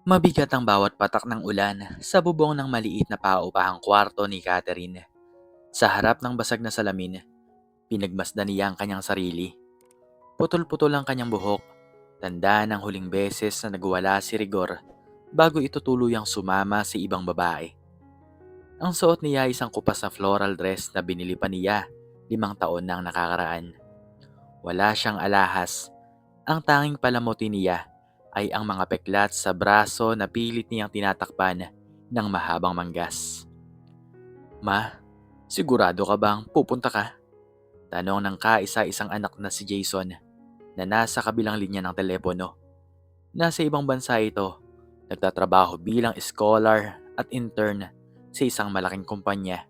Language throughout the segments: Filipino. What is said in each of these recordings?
Mabigat ang bawat patak ng ulan sa bubong ng maliit na paupahang kwarto ni Catherine. Sa harap ng basag na salamin, pinagmasdan niya ang kanyang sarili. Putol-putol ang kanyang buhok, tanda ng huling beses na nagwala si Rigor bago ito tuluyang sumama sa ibang babae. Ang suot niya ay isang kupas na floral dress na binili pa niya 5 taon nang nakakaraan. Wala siyang alahas. Ang tanging palamuti niya ay ang mga peklat sa braso na pilit niyang tinatakpan ng mahabang manggas. Ma, sigurado ka bang pupunta ka? Tanong ng kaisa-isang anak na si Jason na nasa kabilang linya ng telepono. Nasa ibang bansa ito, nagtatrabaho bilang scholar at intern sa isang malaking kumpanya.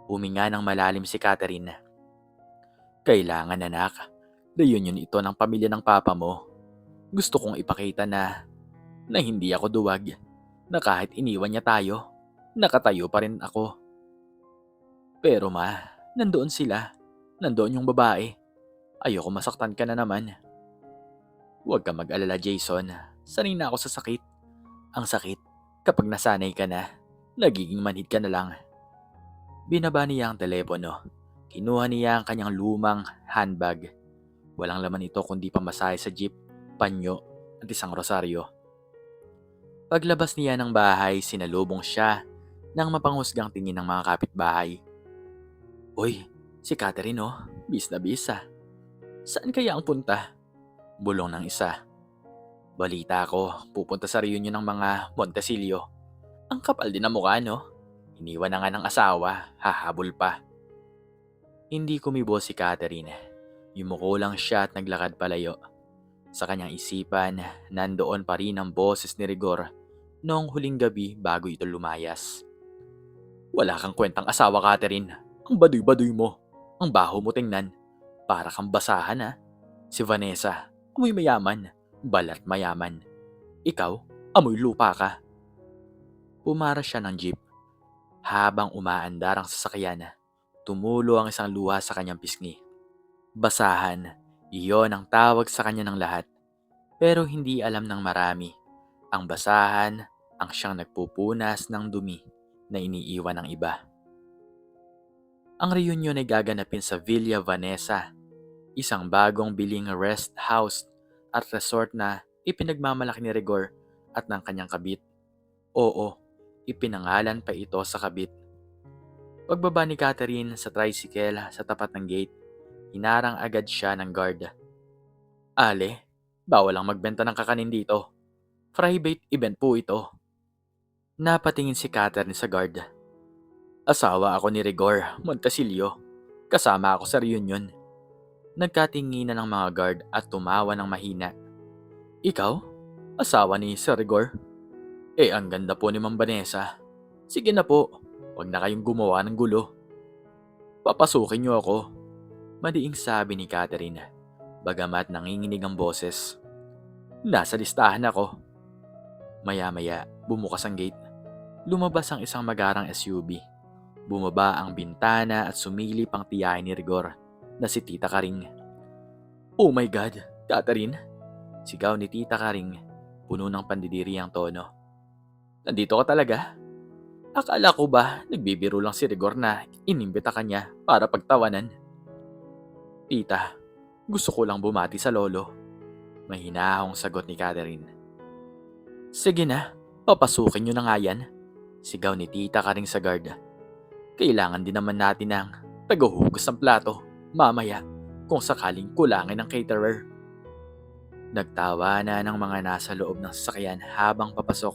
Huminga ng malalim si Catherine. Kailangan anak, reunion ito ng pamilya ng papa mo. Gusto kong ipakita na hindi ako duwag, na kahit iniwan niya tayo, nakatayo pa rin ako. Pero ma, nandoon sila. Nandoon yung babae. Ayoko masaktan ka na naman. Huwag ka mag-alala, Jason. Sanay na ako sa sakit. Ang sakit, kapag nasanay ka na, nagiging manhid ka na lang. Binaba niya ang telepono. Kinuha niya ang kanyang lumang handbag. Walang laman ito kundi pamasahe sa jeep, panyo at isang rosaryo. Paglabas niya ng bahay, sinalubong siya ng mapanghusgang tingin ng mga kapitbahay. Uy, si Catherine oh, bis na bis ah. Saan kaya ang punta? Bulong ng isa. Balita ko, pupunta sa reunion ng mga Montesilio. Ang kapal din ang mukha no? Iniwan na nga ng asawa, hahabol pa. Hindi kumibo si Catherine. Yumuko lang siya at naglakad palayo. Sa kanyang isipan, nandoon pa rin ang boses ni Rigor noong huling gabi bago ito lumayas. Wala kang kwentang asawa, Catherine. Ang baduy-baduy mo. Ang baho mo tingnan. Para kang basahan ha. Si Vanessa, amoy mayaman. Balat mayaman. Ikaw, amoy lupa ka. Pumara siya ng jeep. Habang umaandar ang sasakyan, tumulo ang isang luha sa kanyang pisngi. Basahan, iyon ang tawag sa kanya ng lahat. Pero hindi alam ng marami. Ang basahan ang siyang nagpupunas ng dumi na iniiwan ng iba. Ang reunion ay gaganapin sa Villa Vanessa, isang bagong biling rest house at resort na ipinagmamalaki ni Rigor at ng kanyang kabit. Oo, ipinangalan pa ito sa kabit. Pagbaba ni Catherine sa tricycle sa tapat ng gate, hinarang agad siya ng guard. Ale, bawal ang magbenta ng kakanin dito. Private event po ito. Napatingin si Catherine sa guard. Asawa ako ni Rigor Montesilio. Kasama ako sa reunion. Nagkatinginan ng mga guard at tumawa ng mahina. Ikaw? Asawa ni Sir Rigor? Ang ganda po ni Ma'am Vanessa. Sige na po, huwag na kayong gumawa ng gulo. Papasukin niyo ako. Madiing sabi ni Catherine, bagamat nanginginig ang boses. Nasa listahan ako. Maya-maya, bumukas ang gate. Lumabas ang isang magarang SUV. Bumaba ang bintana at sumilip ang tiyahin ni Rigor na si Tita Karing. Oh my God, Catherine! Sigaw ni Tita Karing, puno ng pandidiri ang tono. Nandito ka talaga? Akala ko ba nagbibiro lang si Rigor na inimbita ka niya para pagtawanan? Tita, gusto ko lang bumati sa lolo. Mahinahong sagot ni Catherine. Sige na, papasukin niyo na nga yan. Sigaw ni Tita Karing sa guard. Kailangan din naman natin ng tagahugas ng plato mamaya kung sakaling kulangin ng caterer. Nagtawa na ng mga nasa loob ng sasakyan habang papasok.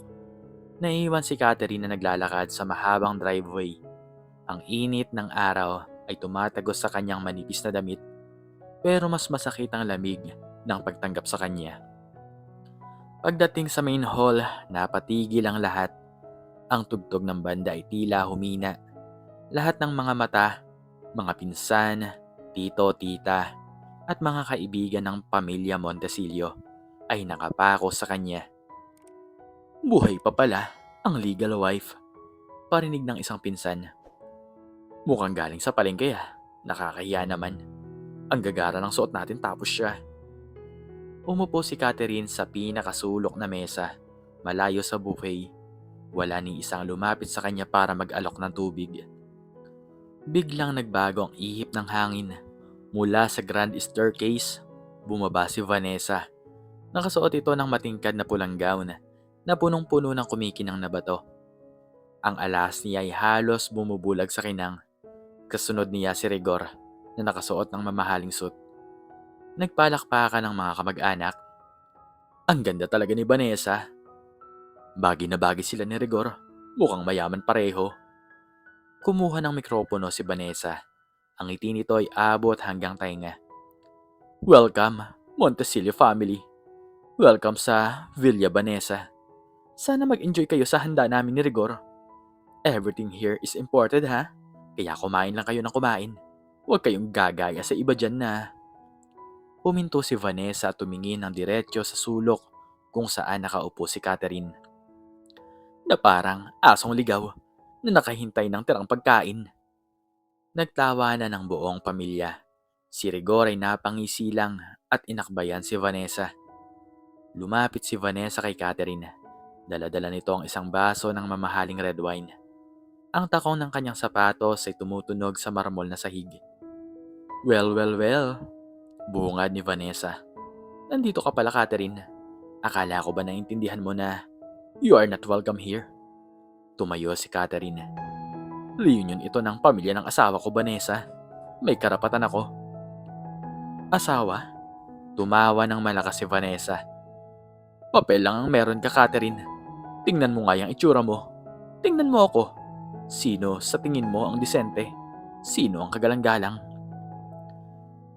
Naiiwan si Catherine na naglalakad sa mahabang driveway. Ang init ng araw ay tumatagos sa kanyang manipis na damit, pero mas masakit ang lamig ng pagtanggap sa kanya. Pagdating sa main hall, napatigil ang lahat. Ang tugtog ng banda ay tila humina. Lahat ng mga mata, mga pinsan, tito, tita, at mga kaibigan ng pamilya Montesilio ay nakapako sa kanya. Buhay pa pala ang legal wife, parinig ng isang pinsan. Mukhang galing sa palengke ah, nakakahiya naman. Ang gagara ng suot natin tapos siya. Umupo si Catherine sa pinakasulok na mesa. Malayo sa buffet, wala ni isang lumapit sa kanya para mag-alok ng tubig. Biglang nagbago ang ihip ng hangin. Mula sa grand staircase, bumaba si Vanessa. Nakasuot ito ng matingkad na pulang gown na punong-puno ng kumikinang na bato. Ang alas niya ay halos bumubulag sa kinang. Kasunod niya si Rigor na nakasuot ng mamahaling suit. Nagpalakpakan ng mga kamag-anak. Ang ganda talaga ni Vanessa. Bagay na bagay sila ni Rigor. Mukhang mayaman pareho. Kumuha ng mikropono si Vanessa. Ang ngiti nito ay abot hanggang tainga. Welcome, Montesilio family. Welcome sa Villa Vanessa. Sana mag-enjoy kayo sa handa namin ni Rigor. Everything here is imported ha? Kaya kumain lang kayo ng kumain. Huwag kayong gagaya sa iba dyan na. Huminto si Vanessa at tumingin ng diretsyo sa sulok kung saan nakaupo si Catherine. Na parang asong ligaw na nakahintay ng tirang pagkain. Nagtawa na ng buong pamilya. Si Rigor ay napangisi lang at inakbayan si Vanessa. Lumapit si Vanessa kay Catherine. Dala-dala nito ang isang baso ng mamahaling red wine. Ang takong ng kanyang sapatos ay tumutunog sa marmol na sahig. Well, bungad ni Vanessa. Nandito ka pala, Catherine. Akala ko ba naintindihan mo na you are not welcome here? Tumayo si Catherine. Reunion ito ng pamilya ng asawa ko, Vanessa. May karapatan ako. Asawa? Tumawa ng malakas si Vanessa. Papel lang ang meron ka, Catherine. Tingnan mo nga yung itsura mo. Tingnan mo ako. Sino sa tingin mo ang disente? Sino ang kagalang-galang?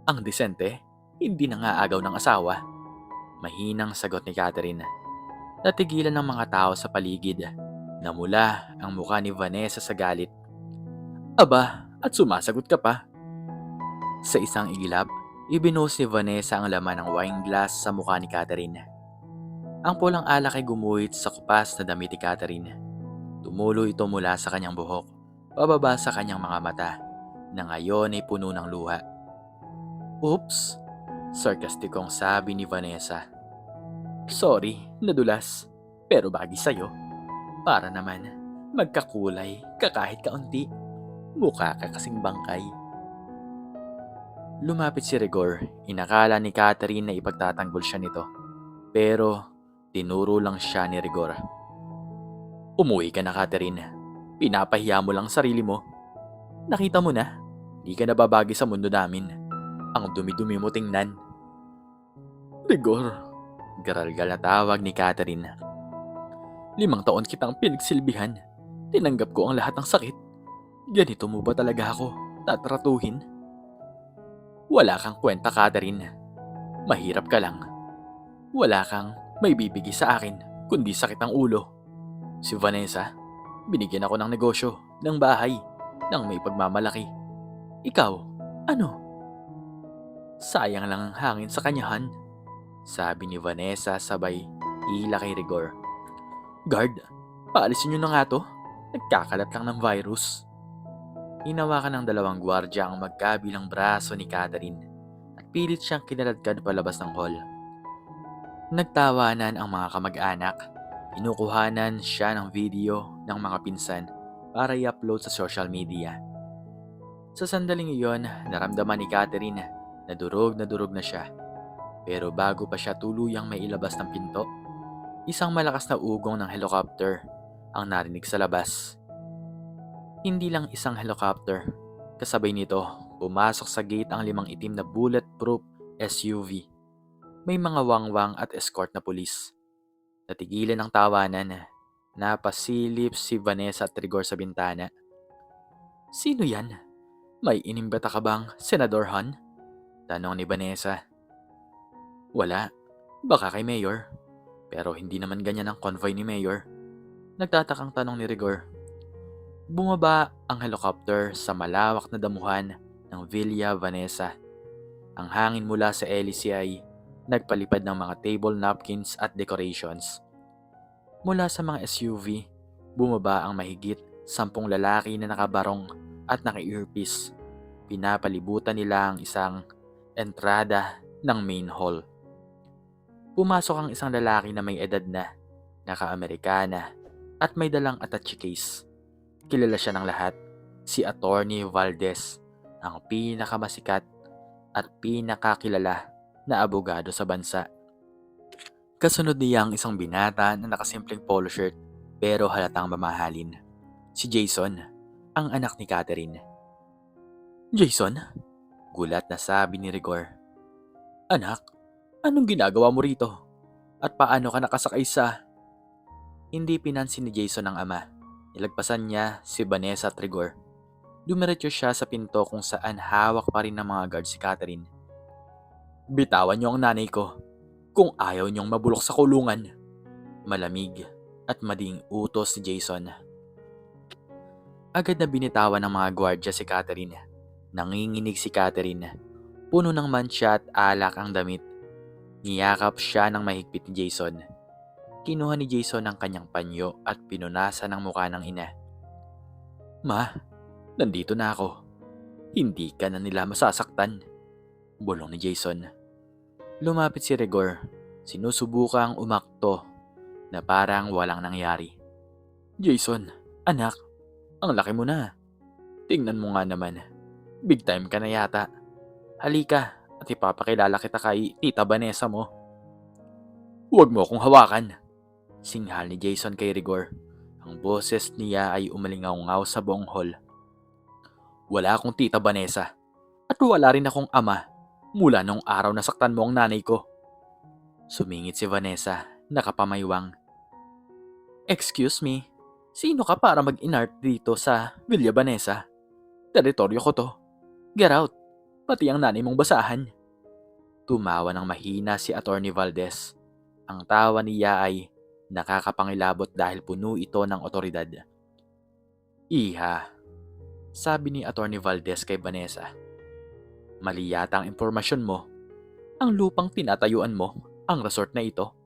Ang disente? Hindi nangaagaw ng asawa. Mahinang sagot ni Catherine. Natigilan ng mga tao sa paligid. Namula ang mukha ni Vanessa sa galit. Aba, at sumasagot ka pa. Sa isang igilap, ibinuhos ni Vanessa ang laman ng wine glass sa mukha ni Catherine. Ang pulang alak ay gumuhit sa kupas na damit ni Catherine. Tumulo ito mula sa kanyang buhok, pababa sa kanyang mga mata, na ngayon ay puno ng luha. Oops, sarkastikong sabi ni Vanessa. Sorry, nadulas, pero bagay sa'yo. Para naman, magkakulay ka kahit kaunti. Mukha ka kasing bangkay. Lumapit si Rigor, inakala ni Catherine na ipagtatanggol siya nito. Pero, tinuro lang siya ni Rigor. Umuwi ka na, Catherine. Pinapahiya mo lang sarili mo. Nakita mo na, di ka nababagi sa mundo namin. Ang dumi-dumi mo tingnan. Rigor, garalgal na tawag ni Catherine. 5 taon kitang pinagsilbihan. Tinanggap ko ang lahat ng sakit. Ganito mo ba talaga ako tatratuhin? Wala kang kwenta, Catherine. Mahirap ka lang. Wala kang may bibigay sa akin, kundi sakit ang ulo. Si Vanessa, binigyan ako ng negosyo, ng bahay, ng may pagmamalaki. Ikaw, ano? Sayang lang ang hangin sa kanyahan, sabi ni Vanessa sabay hila kay Rigor. Guard, paalisin nyo na nga to. Nagkakalat lang ng virus. Hinawakan ng 2 gwardya ang magkabilang braso ni Catherine at pilit siyang kinaladkad palabas ng hall. Nagtawanan ang mga kamag-anak. Pinukuhanan siya ng video ng mga pinsan para i-upload sa social media. Sa sandaling iyon, naramdaman ni Catherine na durog na siya. Pero bago pa siya tuluyang may ilabas ng pinto, isang malakas na ugong ng helicopter ang narinig sa labas. Hindi lang isang helicopter. Kasabay nito, pumasok sa gate ang 5 itim na bulletproof SUV. May mga wangwang at escort na pulis. Natigilan ang tawanan. Napasilip si Vanessa at Rigor sa bintana. Sino yan? May inimbata ka bang, Senador Han? Tanong ni Vanessa. Wala. Baka kay Mayor. Pero hindi naman ganyan ang convoy ni Mayor. Nagtatakang tanong ni Rigor. Bumaba ang helicopter sa malawak na damuhan ng Villa Vanessa. Ang hangin mula sa hélice ay nagpalipad ng mga table napkins at decorations. Mula sa mga SUV, bumaba ang mahigit 10 lalaki na nakabarong at naka-earpiece. Pinapalibutan nila ang isang entrada ng main hall. Pumasok ang isang lalaki na may edad na. naka-Amerikana, at may dalang attache case. Kilala siya ng lahat, si Attorney Valdez, ang pinakamasikat at pinakakilala na abogado sa bansa. Kasunod niya ang isang binata na nakasimpleng polo shirt pero halatang mamahalin. Si Jason, ang anak ni Catherine. Jason? Gulat na sabi ni Rigor. Anak, anong ginagawa mo rito? At paano ka nakasakay sa... Hindi pinansin ni Jason ang ama. Nilagpasan niya si Vanessa at Rigor. Dumiretso siya sa pinto kung saan hawak pa rin ng mga guard si Catherine. Bitawan niyo ang nanay ko kung ayaw niyong mabulok sa kulungan. Malamig at mading utos si Jason. Agad na binitawan ng mga gwardya si Catherine. Nanginginig si Catherine. Puno ng mantsa at alak ang damit. Niyakap siya ng mahigpit ni Jason. Kinuha ni Jason ang kanyang panyo at pinunasan ang mukha ng ina. Ma, nandito na ako. Hindi ka na nila masasaktan. Bulong ni Jason. Lumapit si Rigor. Sinusubukang umakto na parang walang nangyari. Jason, anak, ang laki mo na. Tingnan mo nga naman. Big time ka na yata. Halika at ipapakilala kita kay Tita Vanessa mo. Huwag mo akong hawakan. Singhal ni Jason kay Rigor. Ang boses niya ay umalingaw-ngaw sa buong hall. Wala akong Tita Vanessa. At wala rin akong ama mula nung araw na saktan mo ang nanay ko. Sumingit si Vanessa, nakapamaywang. Excuse me, sino ka para mag-inart dito sa Villa Vanessa? Teritoryo ko to. Get out, pati ang nanay mong basahan. Tumawa ng mahina si Attorney Valdez. Ang tawa niya ay nakakapangilabot dahil puno ito ng otoridad. Iha, sabi ni Attorney Valdez kay Vanessa. Mali yata ang impormasyon mo. Ang lupang tinatayuan mo, ang resort na ito,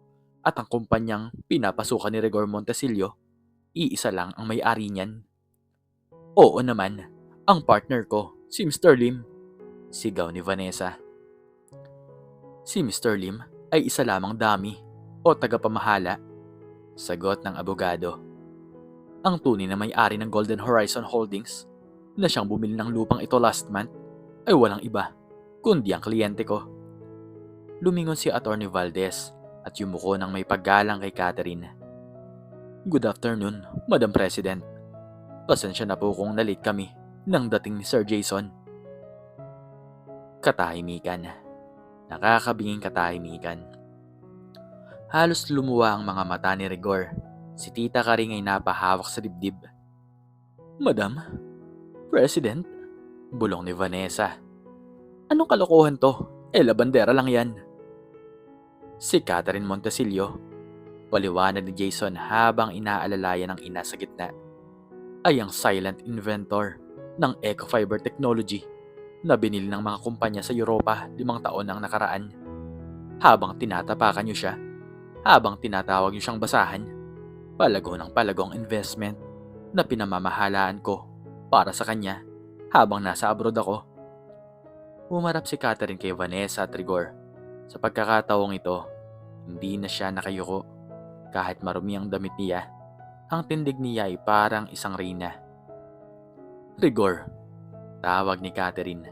at ang kumpanyang pinapasukan ni Rigor Montesillo, iisa lang ang may-ari niyan. Oo naman, ang partner ko, si Mr. Lim. Sigaw ni Vanessa. Si Mr. Lim ay isa lamang dami o tagapamahala. Sagot ng abogado. Ang tunay na may-ari ng Golden Horizon Holdings na siyang bumili ng lupang ito last month ay walang iba kundi ang kliyente ko. Lumingon si Attorney Valdez at yumuko ng may paggalang kay Catherine. Good afternoon, Madam President. Pasensya na po kung na-late kami nang dating ni Sir Jason. Katahimikan. Nakakabinging katahimikan. Halos lumuwa ang mga mata ni Rigor. Si Tita Karing ay napahawak sa dibdib. Madam, President, bulong ni Vanessa. Anong kalokohan to? Labandera lang yan. Si Catherine Montesillo, paliwanag ni Jason habang inaalalayan ng ina sa gitna, ay ang silent inventor ng Ecofiber Technology na binili ng mga kumpanya sa Europa 5 taon ang nakaraan. Habang tinatapakan niyo siya, habang tinatawag niyo siyang basahan, palago ng palago ang investment na pinamamahalaan ko para sa kanya habang nasa abroad ako. Umarap si Catherine kay Vanessa at Rigor. Sa pagkakataong ito, hindi na siya nakayuko. Kahit marumi ang damit niya, ang tindig niya ay parang isang reyna. Rigor, tawag ni Catherine.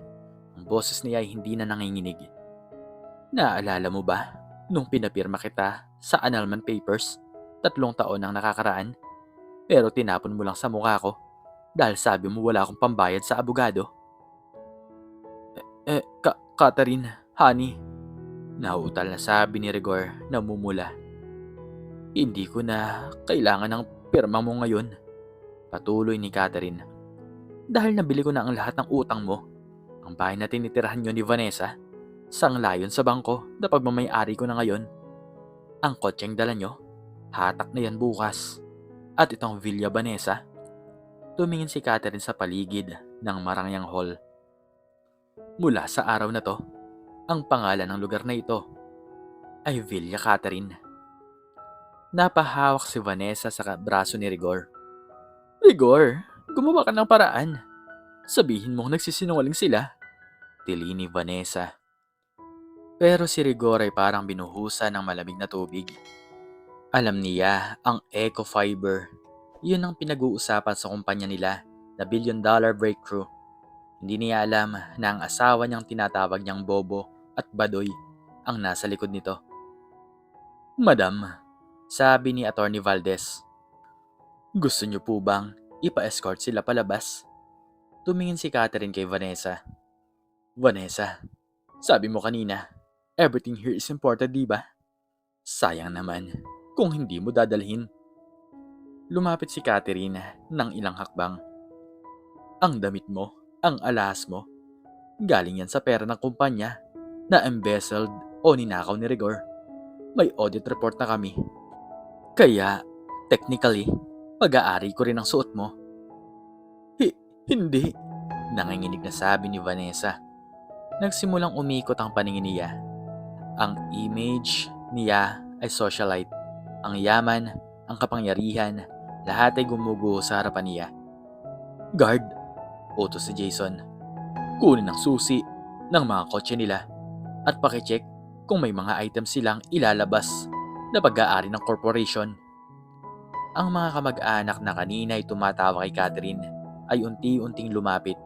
Ang boses niya ay hindi na nanginginig. Naalala mo ba nung pinapirma kita sa annulment papers 3 taon ang nakakaraan? Pero tinapon mo lang sa mukha ko dahil sabi mo wala akong pambayad sa abogado. Catherine, honey, nauutal na sabi ni Rigor na mumula. Hindi ko na kailangan ng pirma mo ngayon, patuloy ni Catherine. Dahil nabili ko na ang lahat ng utang mo, ang bahay na tinitirahan nyo ni Vanessa, sanglayon sa bangko na pagmamay-ari ko na ngayon. Ang kotseng dala nyo, hatak na yan bukas. At itong Villa Vanessa, tumingin si Catherine sa paligid ng marangyang hall. Mula sa araw na to, ang pangalan ng lugar na ito ay Villa Catherine. Napahawak si Vanessa sa braso ni Rigor. Rigor, gumawa ka ng paraan. Sabihin mong nagsisinungaling sila. Tili ni Vanessa. Pero si Rigor ay parang binuhusan ng malamig na tubig. Alam niya ang eco fiber. Yun ang pinag-uusapan sa kumpanya nila na billion-dollar breakthrough. Hindi niya alam na ang asawa niyang tinatawag niyang Bobo at Badoy ang nasa likod nito. Madam, sabi ni Attorney Valdez, gusto niyo po bang ipa-escort sila palabas? Tumingin si Catherine kay Vanessa. Vanessa, sabi mo kanina, everything here is important, di ba? Sayang naman kung hindi mo dadalhin. Lumapit si Catherine ng ilang hakbang. Ang damit mo, ang alahas mo, galing yan sa pera ng kumpanya na embezzled o ninakaw ni Rigor. May audit report na kami. Kaya, technically, pag-aari ko rin ang suot mo. Hindi, nanginginig na sabi ni Vanessa. Nagsimulang umikot ang paningin niya. Ang image niya ay socialite. Ang yaman, ang kapangyarihan, lahat ay gumuguho sa harapan niya. Guard, utos si Jason. Kunin ang susi ng mga kotse nila at pakicheck kung may mga items silang ilalabas na pag-aari ng corporation. Ang mga kamag-anak na kanina ay tumatawa kay Catherine ay unti-unting lumapit.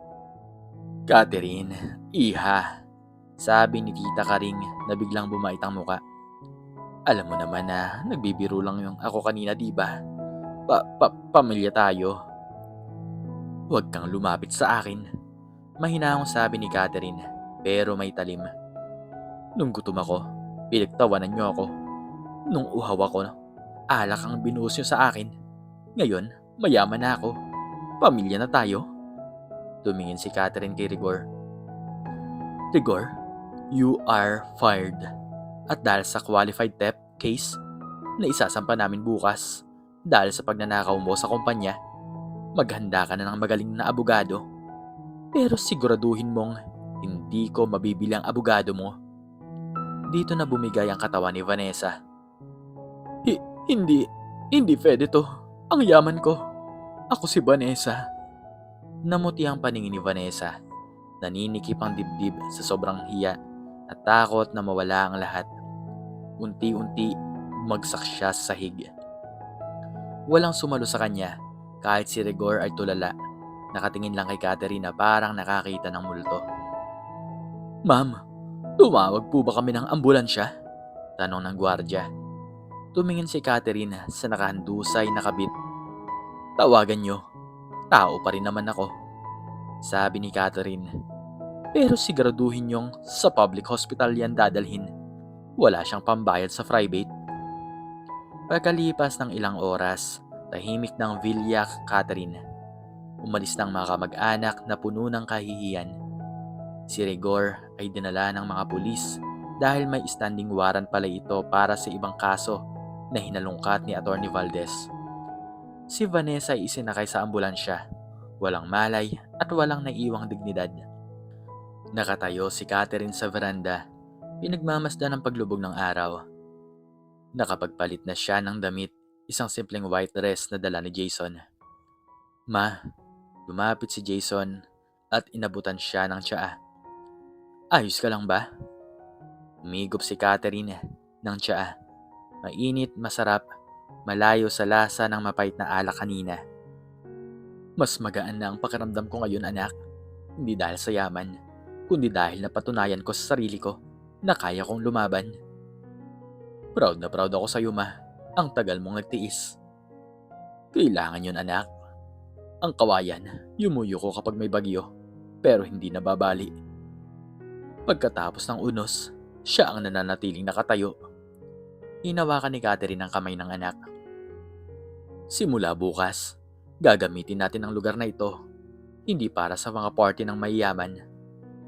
Catherine, iha, sabi ni Tita Karing na biglang bumait ang muka. Alam mo naman na nagbibiro lang yung ako kanina, di ba? Pamilya tayo. Huwag kang lumapit sa akin. Mahinahong sabi ni Catherine, pero may talim. Nung gutom ako, pinagtawanan niyo ako. Nung uhaw ako, alak ang binuhos niyo sa akin. Ngayon, mayaman na ako. Pamilya na tayo. Tumingin si Catherine kay Rigor. Rigor, you are fired. At dahil sa qualified theft case na isasampa namin bukas, dahil sa pagnanakaw mo sa kumpanya, maghanda ka na ng magaling na abogado. Pero siguraduhin mong hindi ko mabibili ang abogado mo. Dito na bumigay ang katawan ni Vanessa. Hindi pwede to. Ang yaman ko. Ako si Vanessa. Namuti ang paningin ni Vanessa. Naninikip ang dibdib sa sobrang hiya at takot na mawala ang lahat. Unti-unti, bumagsak siya sa sahig. Walang sumalo sa kanya kahit si Rigor ay tulala. Nakatingin lang kay Catherine na parang nakakita ng multo. Ma'am, tumawag po ba kami ng ambulansya? Tanong ng gwardya. Tumingin si Catherine sa nakahandusay na kabit. Tawagan nyo. Tao pa rin naman ako. Sabi ni Catherine. Pero siguraduhin nyong sa public hospital yan dadalhin. Wala siyang pambayad sa private. Pagkalipas ng ilang oras, tahimik ng Villa Catherine. Umalis ng mga kamag-anak na puno ng kahihiyan. Si Rigor ay dinala ng mga pulis dahil may standing warrant pala ito para sa ibang kaso na hinalungkat ni Attorney Valdez. Si Vanessa ay isinakay sa ambulansya. Walang malay at walang naiiwang dignidad. Nakatayo si Catherine sa veranda, pinagmamasdan ng paglubog ng araw. Nakapagpalit na siya ng damit, isang simpleng white dress na dala ni Jason. Ma, lumapit si Jason at inabutan siya ng tsaa. Ayos ka lang ba? Umigop si Catherine ng tsaa. Mainit, masarap, malayo sa lasa ng mapait na alak kanina. Mas magaan na ang pakiramdam ko ngayon, anak. Hindi dahil sa yaman, kundi dahil napatunayan ko sa sarili ko na kaya kong lumaban. Proud na proud ako sa iyo, ma. Ang tagal mong nagtiis. Kailangan yun, anak. Ang kawayan, yumuyuko kapag may bagyo, pero hindi nababali. Pagkatapos ng unos, siya ang nananatiling nakatayo. Hinawakan ni Catherine ang kamay ng anak. Simula bukas, gagamitin natin ang lugar na ito. Hindi para sa mga party ng mayayaman.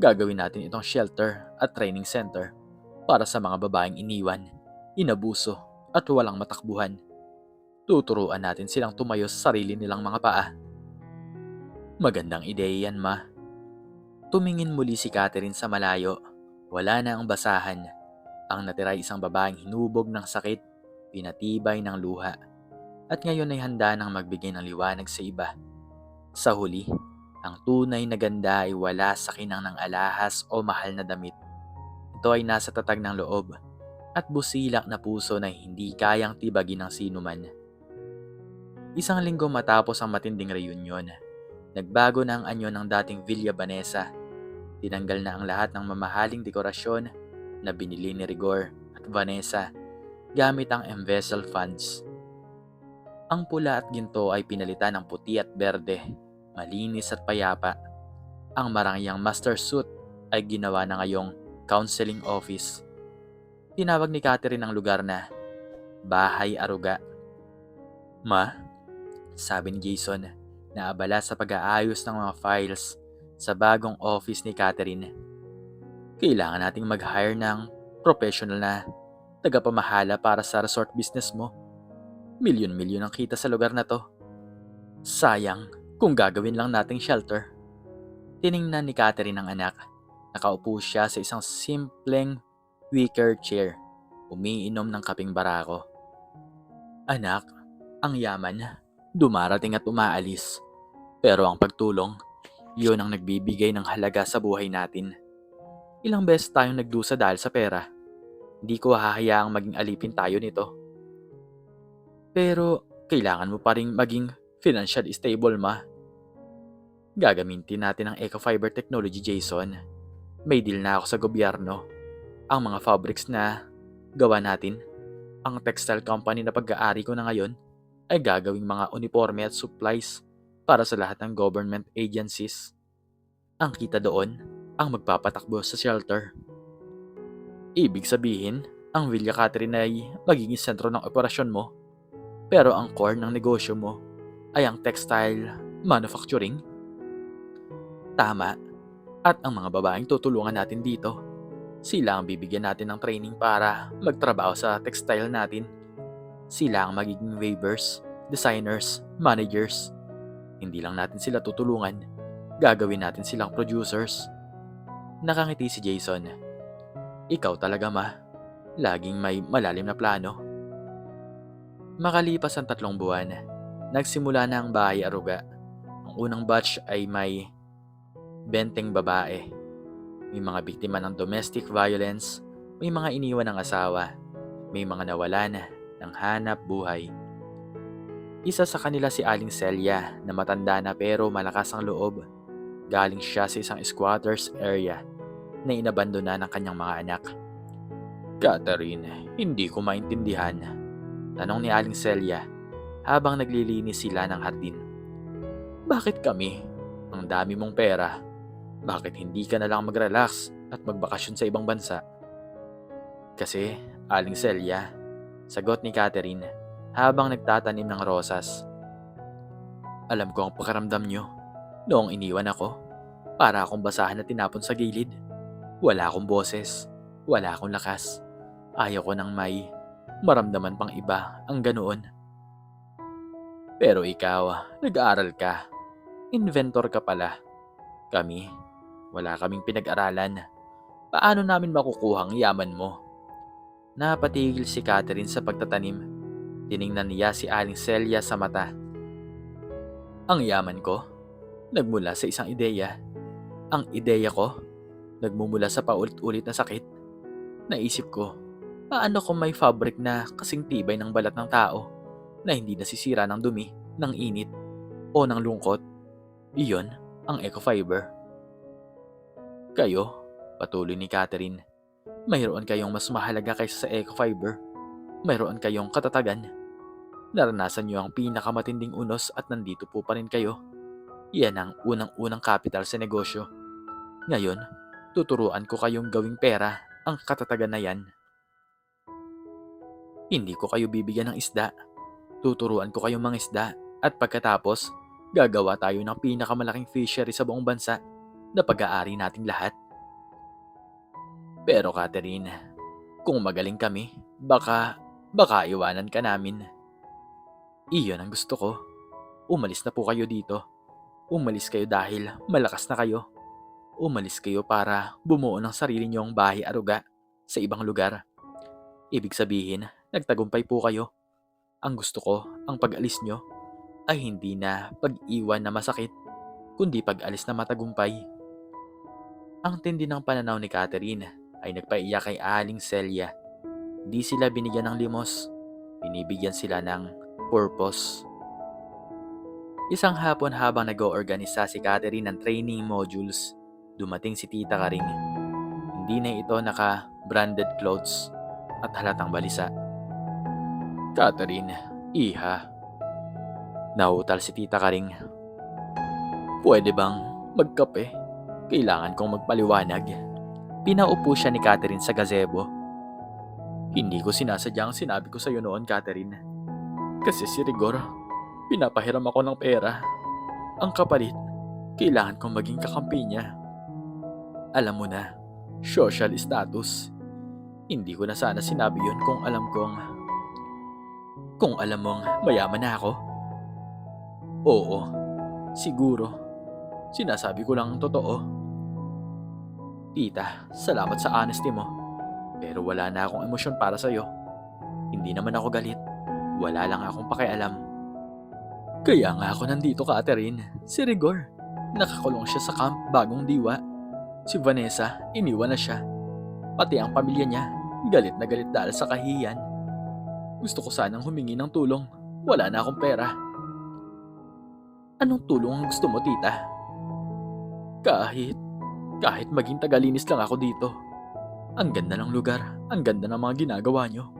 Gagawin natin itong shelter at training center para sa mga babaeng iniwan, inabuso at walang matakbuhan. Tuturuan natin silang tumayo sa sarili nilang mga paa. Magandang ideya yan, ma. Tumingin muli si Catherine sa malayo. Wala na ang basahan. Ang natira ay isang babaeng hinubog ng sakit, pinatibay ng luha, at ngayon ay handa nang magbigay ng liwanag sa iba. Sa huli, ang tunay na ganda ay wala sa kinang ng alahas o mahal na damit. Ito ay nasa tatag ng loob, at busilak na puso na hindi kayang tibagin ng sinuman. Isang linggo matapos ang matinding reunion, nagbago na ang anyo ng dating Villa Vanessa. Tinanggal na ang lahat ng mamahaling dekorasyon na binili ni Rigor at Vanessa gamit ang embezzle funds. Ang pula at ginto ay pinalitan ng puti at berde, malinis at payapa. Ang marangyang master suite ay ginawa na ngayong counseling office. Tinawag ni Catherine ang lugar na Bahay Aruga. Ma, sabi ni Jason na abala sa pag-aayos ng mga files sa bagong office ni Catherine. Kailangan nating mag-hire ng professional na tagapamahala para sa resort business mo. Milyon-milyon ang kita sa lugar na to. Sayang kung gagawin lang nating shelter. Tiningnan ni Catherine ang anak. Nakaupo siya sa isang simpleng wicker chair, umiinom ng kaping barako. Anak, ang yaman, dumarating at umaalis. Pero ang pagtulong, yun ang nagbibigay ng halaga sa buhay natin. Ilang beses tayong nagdusa dahil sa pera. Hindi ko hahayaang maging alipin tayo nito. Pero kailangan mo pa rin maging financial stable, ma. Gagamitin natin ang eco-fiber technology, Jason. May deal na ako sa gobyerno. Ang mga fabrics na gawa natin, ang textile company na pag-aari ko na ngayon, ay gagawing mga uniforme at supplies para sa lahat ng government agencies. Ang kita doon, ang magpapatakbo sa shelter. Ibig sabihin, ang Villa Catherine ay magiging sentro ng operasyon mo, pero ang core ng negosyo mo ay ang textile manufacturing. Tama, at ang mga babaeng tutulungan natin dito, sila ang bibigyan natin ng training para magtrabaho sa textile natin. Sila ang magiging weavers, designers, managers. Hindi lang natin sila tutulungan, gagawin natin silang producers. Nakangiti si Jason. Ikaw talaga, ma. Laging may malalim na plano. Makalipas ang 3 buwan, nagsimula na ang Bahay Aruga. Ang unang batch ay may 20 babae. May mga biktima ng domestic violence, may mga iniwan ng asawa, may mga nawalan ng hanap buhay. Isa sa kanila si Aling Celia na matanda na pero malakas ang loob. Galing siya sa isang squatters area na inabandona ng kanyang mga anak. Catherine, hindi ko maintindihan. Tanong ni Aling Celia habang naglilinis sila ng hardin. Bakit kami? Ang dami mong pera. Bakit hindi ka na lang mag-relax at magbakasyon sa ibang bansa? Kasi, Aling Celia, sagot ni Catherine habang nagtatanim ng rosas. Alam ko ang pakiramdam nyo. Noong iniwan ako, para akong basahan na tinapon sa gilid. Wala akong boses, wala akong lakas. Ayaw ko nang may maramdaman pang iba ang ganoon. Pero ikaw, nag-aaral ka. Inventor ka pala. Kami, wala kaming pinag-aralan. Paano namin makukuha ang yaman mo? Napatigil si Catherine sa pagtatanim. Tiningnan niya si Aling Celia sa mata. Ang yaman ko, nagmula sa isang ideya. Ang ideya ko, nagmumula sa paulit-ulit na sakit. Naisip ko, paano kung may fabric na kasing tibay ng balat ng tao na hindi nasisira ng dumi, ng init, o ng lungkot? Iyon ang eco-fiber. Kayo, patuloy ni Catherine, mayroon kayong mas mahalaga kaysa sa eco-fiber. Mayroon kayong katatagan. Naranasan niyo ang pinakamatinding unos at nandito po pa rin kayo. Yan ang unang-unang kapital sa negosyo. Ngayon, tuturuan ko kayong gawing pera ang katatagan na yan. Hindi ko kayo bibigyan ng isda. Tuturuan ko kayong mangisda at pagkatapos, gagawa tayo ng pinakamalaking fishery sa buong bansa na pag-aari nating lahat. Pero Catherine, kung magaling kami, baka iwanan ka namin. Iyon ang gusto ko. Umalis na po kayo dito. Umalis kayo dahil malakas na kayo. Umalis kayo para bumuo ng sarili niyong bahay aruga sa ibang lugar. Ibig sabihin, nagtagumpay po kayo. Ang gusto ko, ang pag-alis nyo, ay hindi na pag-iwan na masakit, kundi pag-alis na matagumpay. Ang tindi ng pananaw ni Catherine ay nagpaiyak kay Aling Celia. Di sila binigyan ng limos, binibigyan sila ng purpose. Isang hapon habang nag-oorganisa si Catherine ng training modules, dumating si Tita Karing. Hindi na ito naka-branded clothes at halatang balisa. Catherine, iha. Nahutal si Tita Karing. Pwede bang magkape? Kailangan kong magpaliwanag. Pinaupo siya ni Catherine sa gazebo. Hindi ko sinasadyang sinabi ko sa iyo noon, Catherine. Kasi si Rigor, pinapahiram ako ng pera. Ang kapalit, kailangan kong maging kakampi niya. Alam mo na, social status. Hindi ko na sana sinabi yun kung alam mong mayaman na ako. Oo, siguro. Sinasabi ko lang ang totoo. Tita, salamat sa honesty mo. Pero wala na akong emosyon para sa'yo. Hindi naman ako galit. Wala lang akong pakialam. Kaya nga ako nandito, Catherine. Si Rigor, nakakulong siya sa camp Bagong Diwa. Si Vanessa, iniwan na siya. Pati ang pamilya niya, galit na galit dahil sa kahihiyan. Gusto ko sanang humingi ng tulong. Wala na akong pera. Anong tulong ang gusto mo, tita? Kahit maging tagalinis lang ako dito. Ang ganda ng lugar, ang ganda ng mga ginagawa nyo.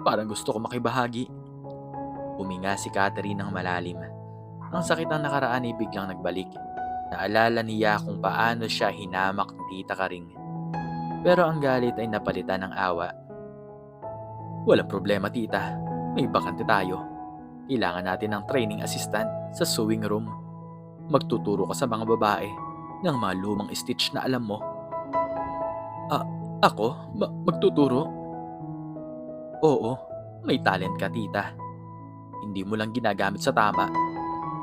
Parang gusto ko makibahagi. Huminga si Catherine ng malalim. Ang sakit ng nakaraan ay biglang nagbalik. Naalala niya kung paano siya hinamak ni Tita Karing. Pero ang galit ay napalitan ng awa. Walang problema, tita. May bakante tayo. Kailangan natin ng training assistant sa sewing room. Magtuturo ka sa mga babae ng mga lumang stitch na alam mo. Ako? Magtuturo? Oo, may talent ka, tita. Hindi mo lang ginagamit sa tama.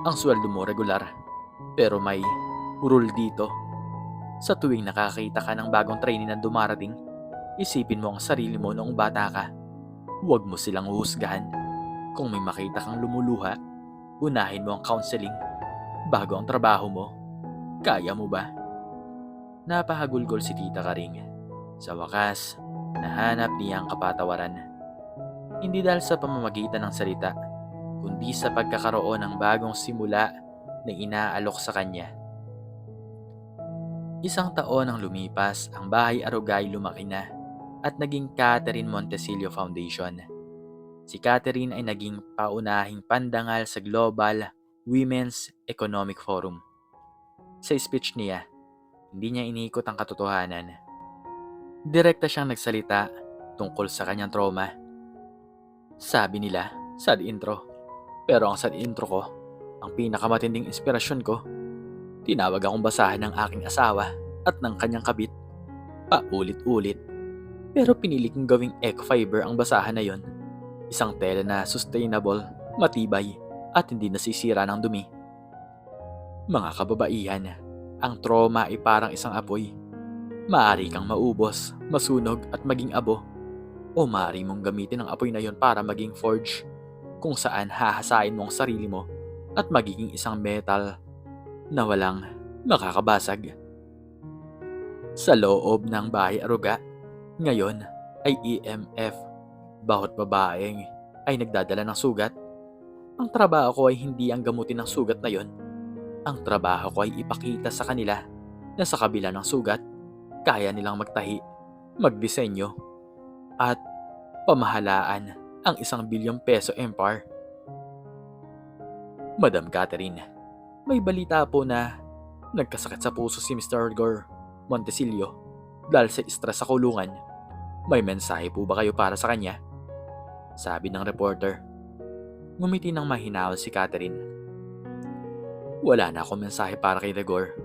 Ang sweldo mo regular. Pero may rule dito. Sa tuwing nakakita ka ng bagong trainee na dumarating, isipin mo ang sarili mo noong bata ka. Huwag mo silang uhusgahan. Kung may makita kang lumuluha, unahin mo ang counseling bago ang trabaho mo. Kaya mo ba? Napahagulgol si Tita Karing. Sa wakas, nahanap niya ang kapatawaran. Hindi dahil sa pamamagitan ng salita, kundi sa pagkakaroon ng bagong simula na inaalok sa kanya. Isang taon ang lumipas, ang Bahay Arugay lumaki na at naging Catherine Montesilio Foundation. Si Catherine ay naging paunahing pandangal sa Global Women's Economic Forum. Sa speech niya, hindi niya iniikot ang katotohanan. Direkta siyang nagsalita tungkol sa kanyang trauma. Sabi nila, sad intro. Pero ang sad intro ko, ang pinakamatinding inspirasyon ko, tinawag akong basahan ng aking asawa at ng kanyang kabit. Paulit-ulit. Pero pinili kong gawing eco-fiber ang basahan na yon. Isang tela na sustainable, matibay, at hindi nasisira ng dumi. Mga kababaihan, ang trauma ay parang isang apoy. Maaari kang maubos, masunog at maging abo. O maaari mong gamitin ang apoy na yon para maging forge, kung saan hahasain mo ang sarili mo at magiging isang metal na walang makakabasag. Sa loob ng Bahay Aruga, ngayon ay EMF, bawat babaeng ay nagdadala ng sugat. Ang trabaho ko ay hindi ang gamutin ng sugat na yon. Ang trabaho ko ay ipakita sa kanila na sa kabila ng sugat, kaya nilang magtahi, magdisenyo, at pamahalaan ang 1 bilyong peso empire. Madam Catherine, may balita po na nagkasakit sa puso si Mr. Rigor Montesilio dahil sa stress sa kulungan. May mensahe po ba kayo para sa kanya? Sabi ng reporter. Ngumiti ng mahinahon si Catherine. Wala na akong mensahe para kay Rigor.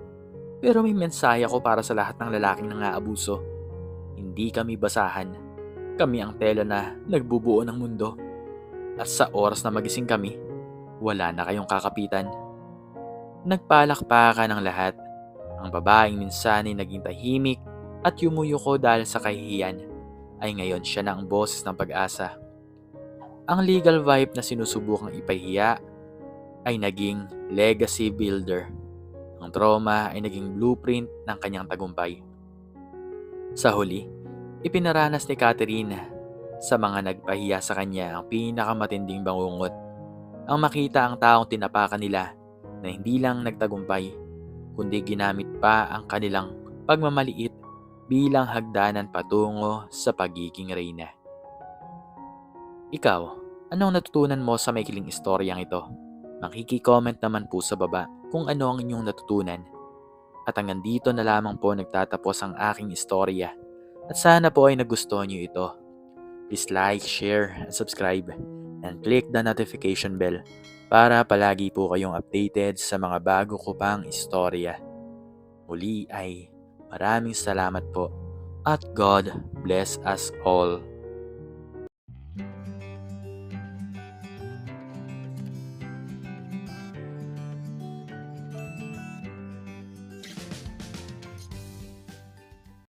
Pero may mensahe ako para sa lahat ng lalaking nangaabuso. Hindi kami basahan. Kami ang tela na nagbubuo ng mundo. At sa oras na magising kami, wala na kayong kakapitan. Nagpalakpakan ng lahat. Ang babaeng minsan ay naging tahimik at yumuyuko dahil sa kahihiyan, ay ngayon siya na ang boses ng pag-asa. Ang legal vibe na sinusubukang ipahiya ay naging legacy builder. Ang trauma ay naging blueprint ng kanyang tagumpay. Sa huli, Ipinaranas ni Catherine sa mga nagpahiya sa kanya ang pinakamatinding bangungot. Ang makita ang taong tinapakan nila na hindi lang nagtagumpay, kundi ginamit pa ang kanilang pagmamaliit bilang hagdanan patungo sa pagiging reyna. Ikaw, anong natutunan mo sa maikling istoryang ito? Makiki-comment naman po sa baba kung ano ang inyong natutunan. At hanggang dito na lamang po nagtatapos ang aking istorya. At sana po ay nagustuhan niyo ito. Please like, share, and subscribe. And click the notification bell para palagi po kayong updated sa mga bago ko pang istorya. Muli ay maraming salamat po at God bless us all.